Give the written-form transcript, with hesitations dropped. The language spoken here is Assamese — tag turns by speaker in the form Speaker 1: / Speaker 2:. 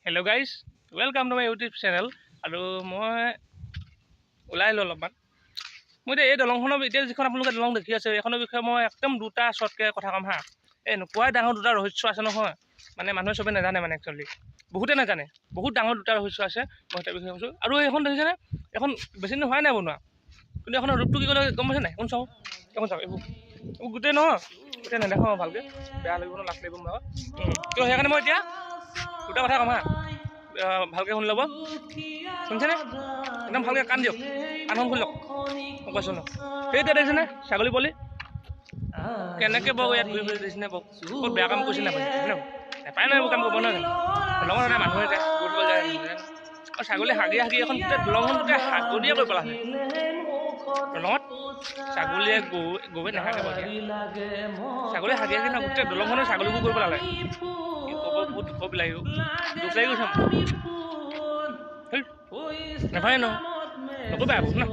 Speaker 1: Hello' guys, welcome to my YouTube channel. আৰু মই ওলাই আহিলোঁ অলপমান। মই এতিয়া এই দলংখনৰ এতিয়া যিখন আপোনালোকে দলং দেখি আছে, এইখনৰ বিষয়ে মই একদম দুটা শ্বৰ্টকৈ কথা ক'ম হা। এনেকুৱাই ডাঙৰ দুটা ৰহস্য আছে নহয়, মানে মানুহে চবেই নাজানে, মানে একচুৱেলি বহুতে নাজানে। বহুত ডাঙৰ দুটা ৰহস্য আছে, মই তাৰ বিষয়ে কৈছোঁ। আৰু এইখন দেখিছেনে, এখন বেছি দিন হোৱাই নাই বনোৱা, কিন্তু এইখনৰ ৰূপটো কি ক'লে গম পাইছে নাই? এখন চাওঁ, এইবোৰ গোটেই নহয়, গোটেই নেদেখাওঁ ভালকৈ, বেয়া লাগিব ন, লাজ লাগিব মোৰ। তো সেইকাৰণে মই এতিয়া দুটা কথা ক'ম হা, ভালকৈ শুনি ল'ব। শুনিছেনে? একদম ভালকৈ কাণ দিয়ক, কাণখন খুলি লওক, মই কৈছোঁ ন। সেইটোৱে দেখিছেনে ছাগলী পোৱালি কেনেকৈ বাৰু ইয়াত ঘূৰি ফুৰি দিছেনে বাৰু? বহুত বেয়া কাম কৰিছে নাপায় নাপায় নহয়, এইবোৰ কাম কৰিব নহয় জানো? দলঙত এটা মানুহে যায়, গৈ থ'ব যায়, আৰু ছাগলী হাগি হাগি এখন গোটেই দলংখন গোটেই হাগনিয়ে কৰি পেলালে। দলঙত ছাগলীয়ে গৰুৱে নাহাগে বাৰু, ছাগলী হাগি হাগি ন গোটেই দলংখনৰ ছাগলীবোৰ কৰি পেলালে। কি ক'ব, বহুত দুখ লাগি গৈছে মোৰ। নাপায় নহয়, নকৰিবা এইবোৰ ন।